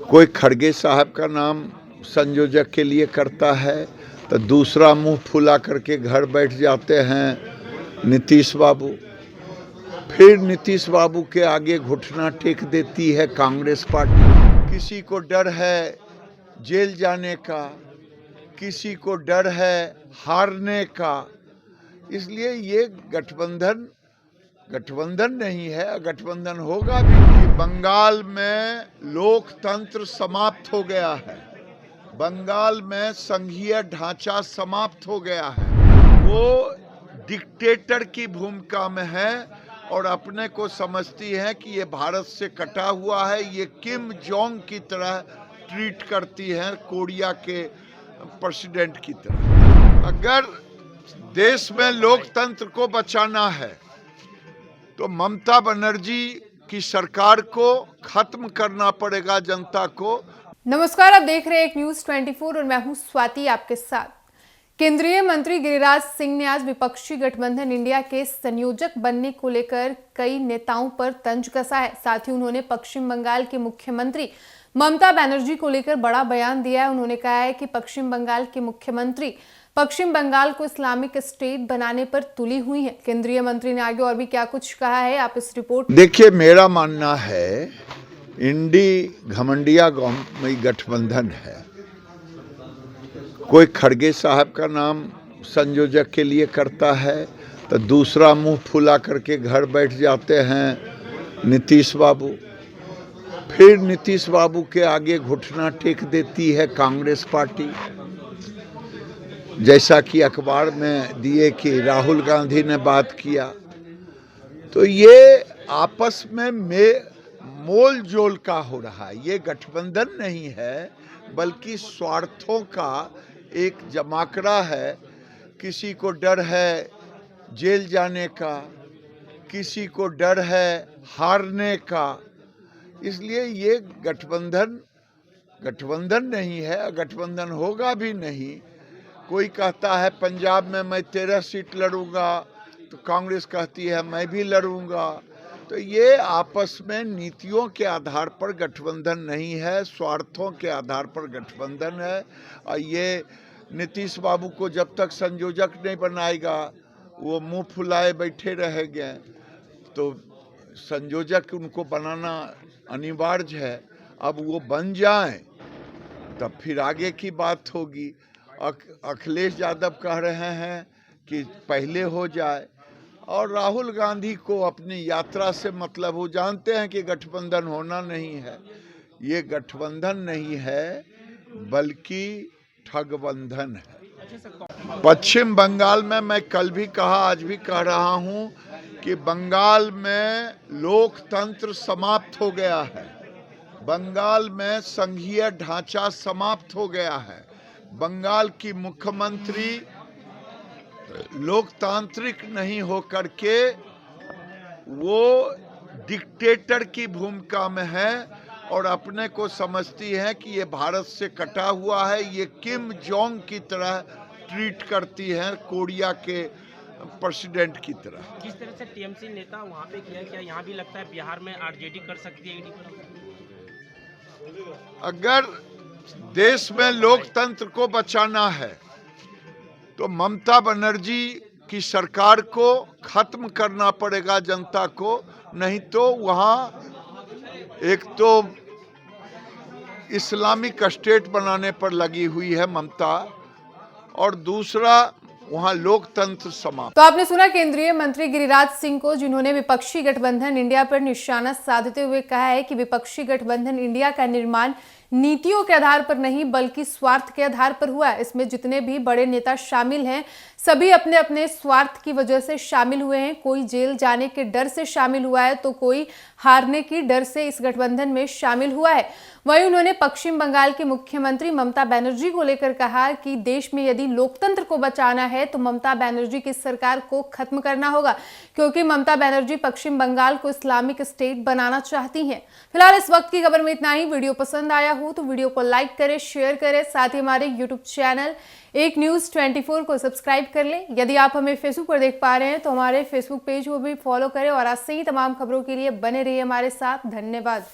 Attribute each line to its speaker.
Speaker 1: कोई खड़गे साहब का नाम संयोजक के लिए करता है तो दूसरा मुंह फुला करके घर बैठ जाते हैं नीतीश बाबू। फिर नीतीश बाबू के आगे घुटना टेक देती है कांग्रेस पार्टी। किसी को डर है जेल जाने का, किसी को डर है हारने का, इसलिए ये गठबंधन नहीं है, गठबंधन होगा भी। बंगाल में लोकतंत्र समाप्त हो गया है, बंगाल में संघीय ढांचा समाप्त हो गया है। वो डिक्टेटर की भूमिका में है और अपने को समझती है कि ये भारत से कटा हुआ है। ये किम जोंग की तरह ट्रीट करती है, कोरिया के प्रेसिडेंट की तरह। अगर देश में लोकतंत्र को बचाना है तो ममता बनर्जी की सरकार को खत्म करना पड़ेगा, जनता को।
Speaker 2: नमस्कार, आप देख रहे हैं एक न्यूज 24 और मैं हूं स्वाति आपके साथ। केंद्रीय मंत्री गिरिराज सिंह ने आज विपक्षी गठबंधन इंडिया के संयोजक बनने को लेकर कई नेताओं पर तंज कसा है। साथ ही उन्होंने पश्चिम बंगाल के मुख्यमंत्री ममता बनर्जी को लेकर बड़ा बयान दिया है। उन्होंने कहा है कि पश्चिम बंगाल के मुख्यमंत्री पश्चिम बंगाल को इस्लामिक स्टेट बनाने पर तुली हुई है। केंद्रीय मंत्री ने आगे और भी क्या कुछ कहा है, आप इस रिपोर्ट
Speaker 1: देखिए। मेरा मानना है इंडी घमंडिया गठबंधन है। कोई खड़गे साहब का नाम संयोजक के लिए करता है तो दूसरा मुंह फुला करके घर बैठ जाते हैं नीतीश बाबू। फिर नीतीश बाबू के आगे घुटना टेक देती है कांग्रेस पार्टी। जैसा कि अखबार में दिए कि राहुल गांधी ने बात किया, तो ये आपस में मोल जोल का हो रहा है। ये गठबंधन नहीं है बल्कि स्वार्थों का एक जमाकड़ा है। किसी को डर है जेल जाने का, किसी को डर है हारने का, इसलिए ये गठबंधन नहीं है, गठबंधन होगा भी नहीं। कोई कहता है पंजाब में मैं 13 सीट लड़ूंगा तो कांग्रेस कहती है मैं भी लड़ूंगा। तो ये आपस में नीतियों के आधार पर गठबंधन नहीं है, स्वार्थों के आधार पर गठबंधन है। और ये नीतीश बाबू को जब तक संयोजक नहीं बनाएगा वो मुंह फुलाए बैठे रहेंगे, तो संयोजक उनको बनाना अनिवार्य है। अब वो बन जाएं तब फिर आगे की बात होगी। अखिलेश यादव कह रहे हैं कि पहले हो जाए, और राहुल गांधी को अपनी यात्रा से मतलब, वो जानते हैं कि गठबंधन होना नहीं है। ये गठबंधन नहीं है बल्कि ठगबंधन है। पश्चिम बंगाल में मैं कल भी कहा, आज भी कह रहा हूं कि बंगाल में लोकतंत्र समाप्त हो गया है, बंगाल में संघीय ढांचा समाप्त हो गया है। बंगाल की मुख्यमंत्री लोकतांत्रिक नहीं होकर के वो डिक्टेटर की भूमिका में है और अपने को समझती है कि ये भारत से कटा हुआ है। ये किम जोंग की तरह ट्रीट करती है, कोरिया के प्रेसिडेंट की तरह।
Speaker 3: जिस तरह से टीएमसी नेता वहां पे किया, क्या यहाँ भी लगता है बिहार में आरजेडी कर सकती है?
Speaker 1: अगर देश में लोकतंत्र को बचाना है तो ममता बनर्जी की सरकार को खत्म करना पड़ेगा, जनता को। नहीं तो वहाँ एक तो इस्लामिक स्टेट बनाने पर लगी हुई है ममता, और दूसरा वहाँ लोकतंत्र समाप्त।
Speaker 2: तो आपने सुना केंद्रीय मंत्री गिरिराज सिंह को, जिन्होंने विपक्षी गठबंधन इंडिया पर निशाना साधते हुए कहा है कि विपक्षी गठबंधन इंडिया का निर्माण नीतियों के आधार पर नहीं बल्कि स्वार्थ के आधार पर हुआ है। इसमें जितने भी बड़े नेता शामिल हैं सभी अपने अपने स्वार्थ की वजह से शामिल हुए हैं। कोई जेल जाने के डर से शामिल हुआ है तो कोई हारने की डर से इस गठबंधन में शामिल हुआ है। वहीं उन्होंने पश्चिम बंगाल के मुख्यमंत्री ममता बनर्जी को लेकर कहा कि देश में यदि लोकतंत्र को बचाना है तो ममता बनर्जी की सरकार को खत्म करना होगा, क्योंकि ममता बनर्जी पश्चिम बंगाल को इस्लामिक स्टेट बनाना चाहती हैं। फिलहाल इस वक्त की खबर में इतना ही। वीडियो पसंद आया हो तो वीडियो को लाइक करें, शेयर करें, साथ ही हमारे यूट्यूब चैनल एक न्यूज 24 को सब्सक्राइब कर लें। यदि आप हमें फेसबुक पर देख पा रहे हैं तो हमारे फेसबुक पेज को भी फॉलो करें और ऐसे ही तमाम खबरों के लिए बने रहिए हमारे साथ। धन्यवाद।